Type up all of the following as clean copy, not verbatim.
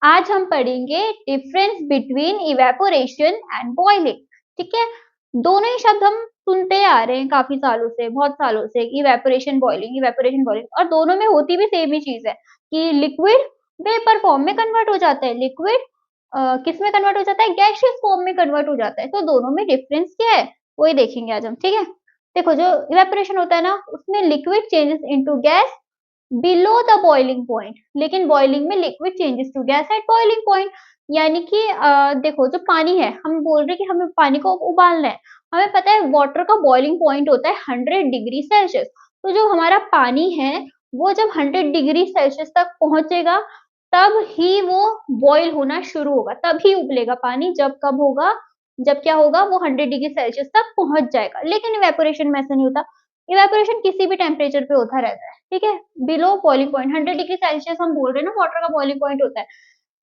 आज हम पढ़ेंगे difference between evaporation and boiling. ठीक है, दोनों ही शब्द हम सुनते आ रहे हैं काफी सालों से, बहुत सालों से, इवेपोरेशन बॉइलिंग, इवेपोरेशन बॉइलिंग, और दोनों में होती भी सेम ही चीज है कि लिक्विड वेपर फॉर्म में कन्वर्ट हो जाता है, लिक्विड किस में कन्वर्ट हो जाता है, गैसियस फॉर्म में कन्वर्ट हो जाता है। तो दोनों में डिफरेंस क्या है वही देखेंगे आज हम। ठीक है, देखो जो इवेपोरेशन होता है ना, उसमें liquid changes into gas below the boiling point, लेकिन बॉइलिंग में liquid changes to gas at boiling point. यानी कि देखो जो पानी है, हम बोल रहे हैं कि हमें पानी को उबालना है, हमें पता है वाटर का बॉइलिंग पॉइंट होता है 100 डिग्री सेल्सियस। तो जो हमारा पानी है वो जब 100 डिग्री सेल्सियस तक पहुंचेगा तब ही वो बॉईल होना शुरू होगा, तभी उबलेगा पानी। जब कब होगा, जब क्या होगा, वो 100 डिग्री सेल्सियस तक पहुंच जाएगा। लेकिन इवेपोरेशन में ऐसा नहीं होता, इवेपोरेशन किसी भी टेम्परेचर पे होता रहता है। ठीक है, below boiling point 100 degree Celsius हम बोल रहे हैं ना, वाटर का बॉइलिंग पॉइंट होता है।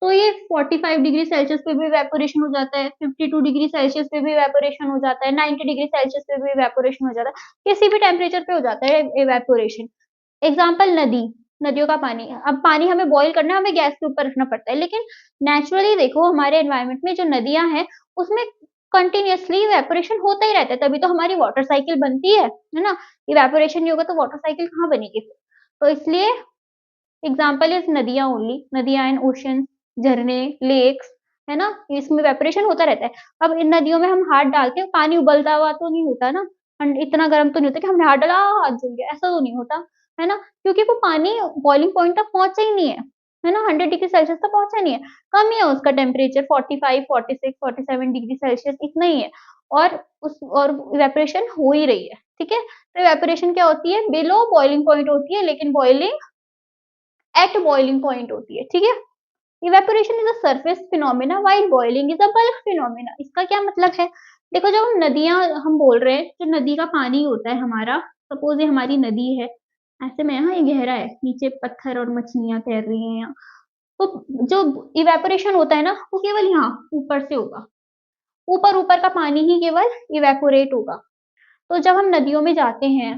तो ये 45 डिग्री सेल्सियस पे भी इवेपोरेशन हो जाता है, 52 डिग्री सेल्सियस पे भी इवेपोरेशन हो जाता है, 90 डिग्री सेल्सियस पे भी इवेपोरेशन हो जाता है, किसी भी टेम्परेचर पे हो जाता है इवेपोरेशन। एग्जाम्पल नदी, नदियों का पानी। अब पानी हमें बॉईल करना है, हमें गैस के ऊपर रखना पड़ता है, लेकिन नेचुरली देखो हमारे एनवायरमेंट में जो नदियां हैं उसमें कंटिन्यूअसली इवेपोरेशन होता ही रहता है, तभी तो हमारी वाटर साइकिल बनती है ना। इवेपोरेशन नहीं होगा तो वाटर साइकिल कहाँ बनेगी फिर। तो इसलिए एग्जाम्पल इज नदियां ओनली, नदियां एंड ओशन, झरने, लेक्स, है ना, इसमें इवेपोरेशन होता रहता है। अब इन नदियों में हम हाथ डालते हैं, पानी उबलता हुआ तो नहीं होता ना, इतना गर्म तो नहीं होता कि हमने हाथ डाला हाथ जल गया, ऐसा तो नहीं होता, है ना, क्योंकि वो पानी बॉइलिंग पॉइंट तक पहुंचा ही नहीं है ना, 100 डिग्री सेल्सियस तक पहुंचा नहीं है, कम ही है उसका टेम्परेचर, 45, 46, 47 डिग्री सेल्सियस इतना ही है, और और इवेपोरेशन हो ही रही है। ठीक है, तो इवेपोरेशन क्या होती है, बिलो बॉइलिंग पॉइंट होती है, लेकिन बॉइलिंग एट बॉइलिंग पॉइंट होती है। ठीक है, evaporation is a surface phenomena while boiling is a bulk phenomena. इसका क्या मतलब है, देखो जब नदियां हम बोल रहे हैं, जो नदी का पानी होता है हमारा, सपोज ये हमारी नदी है, ऐसे में यहाँ ये गहरा है, नीचे पत्थर और मछलियां तैर रही हैं यहाँ, तो जो इवेपोरेशन होता है ना वो केवल यहाँ ऊपर से होगा, ऊपर ऊपर का पानी ही केवल इवेपोरेट होगा। तो जब हम नदियों में जाते हैं,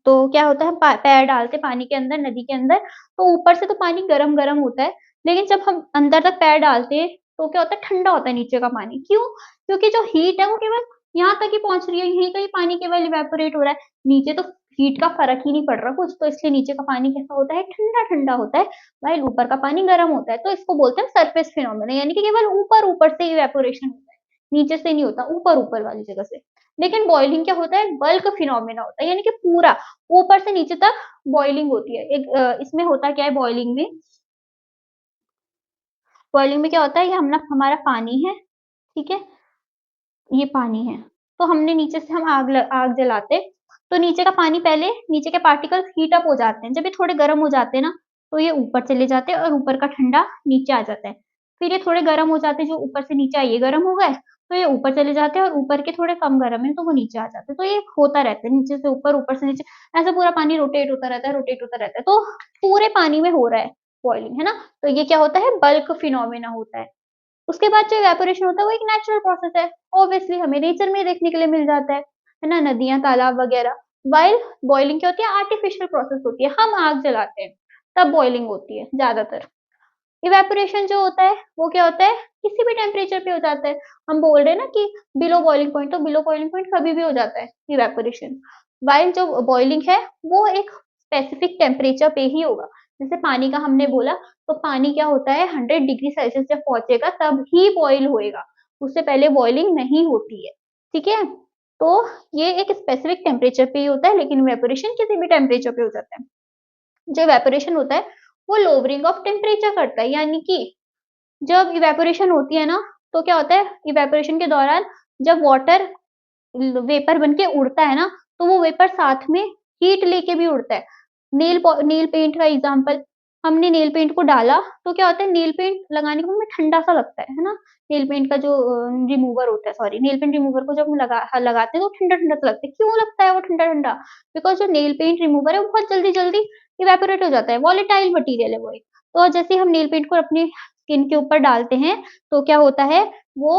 तो क्या होता है, हम पैर डालते पानी के अंदर, नदी के अंदर, तो ऊपर से तो पानी गरम गरम होता है, लेकिन जब हम अंदर तक पैर डालते हैं तो क्या होता है, ठंडा होता है नीचे का पानी। क्यों, क्योंकि जो हीट है वो केवल यहाँ तक ही पहुंच रही है, यहीं का ही पानी केवल इवेपोरेट हो रहा है, नीचे तो हीट का फर्क ही नहीं पड़ रहा कुछ, तो इसलिए नीचे का पानी कैसा होता है, ठंडा ठंडा होता है, while ऊपर का पानी गर्म होता है। तो इसको बोलते हैं सरफेस फिनोमेना, यानी कि केवल ऊपर ऊपर से इवेपोरेशन होता है, नीचे से नहीं होता, ऊपर ऊपर वाली जगह से। लेकिन बॉइलिंग क्या होता है, बल्क फिनोमेना होता है, यानी कि पूरा ऊपर से नीचे तक बॉइलिंग होती है। एक इसमें होता क्या है बॉइलिंग में, बॉइलिंग में क्या होता है, ये हमना हमारा पानी है, ठीक है, ये पानी है, तो हमने नीचे से हम आग जलाते हैं, तो नीचे का पानी पहले, नीचे के पार्टिकल्स हीट अप हो जाते हैं, जब ये थोड़े गर्म हो जाते हैं ना, तो ये ऊपर चले जाते हैं और ऊपर का ठंडा नीचे आ जाता है। फिर ये थोड़े गर्म हो जाते हैं, जो ऊपर से नीचे आए ये गर्म हो गए, तो ये ऊपर चले जाते हैं, और ऊपर के थोड़े कम गर्म है तो वो नीचे आ जाते हैं। तो ये होता रहता है, नीचे से ऊपर से नीचे, ऐसा पूरा पानी रोटेट होता रहता है, रोटेट होता रहता है, तो पूरे पानी में हो रहा है बॉइलिंग, है ना। तो ये क्या होता है, बल्क फिनोमेना होता है। उसके बाद जो इवेपोरेशन होता है वो एक नेचुरल प्रोसेस है, ऑब्वियसली हमें नेचर में देखने के लिए मिल जाता है ना, नदियां तालाब वगैरह। वाइल बॉइलिंग क्या होती है, आर्टिफिशियल प्रोसेस होती है, हम आग जलाते हैं तब बॉइलिंग होती है ज्यादातर। इवेपोरेशन जो होता है वो क्या होता है, किसी भी टेम्परेचर पे हो जाता है, हम बोल रहे हैं ना कि बिलो बॉइलिंग पॉइंट, तो बिलो बॉइलिंग पॉइंट कभी भी हो जाता है इवेपोरेशन। वाइल जो बॉइलिंग है वो एक स्पेसिफिक टेम्परेचर पे ही होगा, जैसे पानी का हमने बोला, तो पानी क्या होता है, 100 डिग्री सेल्सियस जब पहुंचेगा तब ही बॉइल होएगा, उससे पहले बॉइलिंग नहीं होती है। ठीक है, तो ये एक स्पेसिफिक टेम्परेचर पे ही होता है, लेकिन इवेपोरेशन किसी भी टेम्परेचर पे हो जाता है। जो इवेपोरेशन होता है वो लोअरिंग ऑफ टेम्परेचर करता है, यानी कि जब इवेपोरेशन होती है ना, तो क्या होता है, इवेपोरेशन के दौरान जब वाटर वेपर बन के उड़ता है ना, तो वो वेपर साथ में हीट लेके भी उड़ता है। नेल पेंट का एग्जांपल, हमने नेल पेंट को डाला तो क्या होता है, नेल पेंट लगाने के बाद में ठंडा सा लगता है ना, नेल पेंट का जो रिमूवर होता है, सॉरी, नेल पेंट रिमूवर को जब हम लगाते हैं तो ठंडा ठंडा सा लगता है। क्यों लगता है वो ठंडा ठंडा, बिकॉज जो नेल पेंट रिमूवर है वो बहुत जल्दी जल्दी इवेपोरेट हो जाता है, वॉलेटाइल मटीरियल है वो एक। तो जैसे हम नेल पेंट को अपनी स्किन के ऊपर डालते हैं तो क्या होता है, वो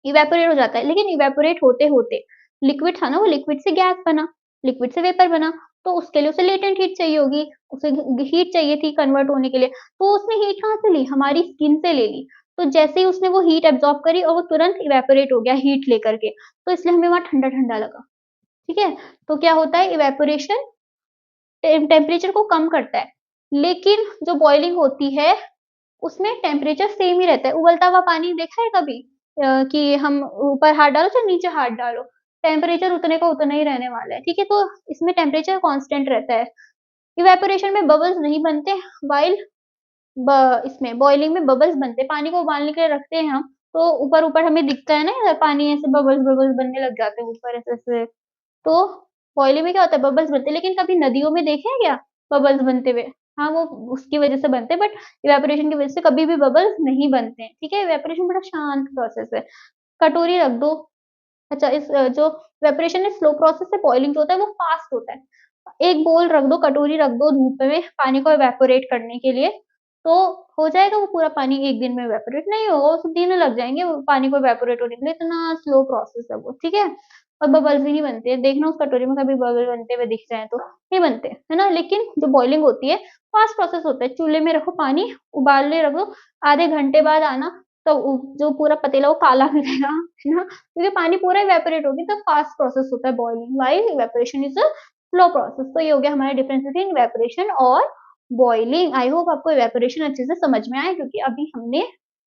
इवेपोरेट हो जाता है, लेकिन इवेपोरेट होते होते लिक्विड था ना, वो लिक्विड से गैस बना, लिक्विड से वेपर बना, तो उसके लिए उसे लेटेंट हीट चाहिए होगी, उसे हीट चाहिए थी कन्वर्ट होने के लिए, तो उसने हीट कहाँ से ली? हमारी स्किन से ले ली। तो जैसे ही उसने वो हीट एब्ज़ॉर्ब करी और वो तुरंत इवेपोरेट हो गया हीट लेकर के, तो इसलिए हमें वहाँ ठंडा-ठंडा लगा, ठीक है? तो क्या होता है इवेपोरेशन टेम्परेचर को कम करता है, लेकिन जो बॉइलिंग होती है उसमें टेम्परेचर सेम ही रहता है। उबलता हुआ पानी देखा है कभी? कि हम ऊपर हाथ डालो चाहे नीचे हाथ डालो, टेम्परेचर उतने का उतना ही रहने वाला है, ठीक है? तो इसमें टेम्परेचर कांस्टेंट रहता है। इवेपोरेशन में बबल्स नहीं बनते व्हाइल इसमें बॉइलिंग में बबल्स बनते हैं। पानी को उबालने के लिए रखते हैं हम, तो ऊपर-ऊपर हमें दिखता है ना पानी ऐसे बबल्स बनने लग जाते हैं ऊपर ऐसे-ऐसे। तो बॉइलिंग में क्या होता है बबल्स बनते हैं, लेकिन कभी नदियों में देखे हैं क्या बबल्स बनते हुए? हाँ, वो उसकी वज़ह से बनते हैं बट इवेपोरेशन की वज़ह से कभी भी बबल्स नहीं बनते हैं, ठीक है? इवेपोरेशन बड़ा शांत प्रोसेस है। कटोरी रख दो। अच्छा जो इवेपोरेशन है स्लो प्रोसेस है, बॉइलिंग जो होता है वो फास्ट होता है। एक बोल रख दो, कटोरी रख दो धूप में पानी को इवेपोरेट करने के लिए, तो हो जाएगा वो पूरा पानी 1 दिन में इवेपोरेट? नहीं होगा, उसे दिन लग जाएँगे वो पानी को इवेपोरेट होने के लिए, इतना स्लो प्रोसेस है वो, ठीक है? और बबल्स भी नहीं बनते हैं, देखना उस कटोरी में कभी बबल बनते हुए दिख जाएँ तो, नहीं बनते, है ना? लेकिन जो बॉइलिंग होती है, फास्ट प्रोसेस होता है, चूल्हे में रखो पानी, उबालने रख दो, आधे घंटे बाद आना, तो जो पूरा पतीला वो काला मिलेगा, है ना? क्योंकि पानी पूरा इवेपोरेट हो गया, तो फास्ट प्रोसेस होता है boiling, while evaporation is a slow process. तो ये हो गया हमारा डिफरेंस बिटवीन इवेपोरेशन और बॉइलिंग। आई होप आपको इवेपोरेशन अच्छे से समझ में आया क्योंकि अभी हमने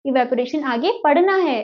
इवेपोरेशन आगे पढ़ना है।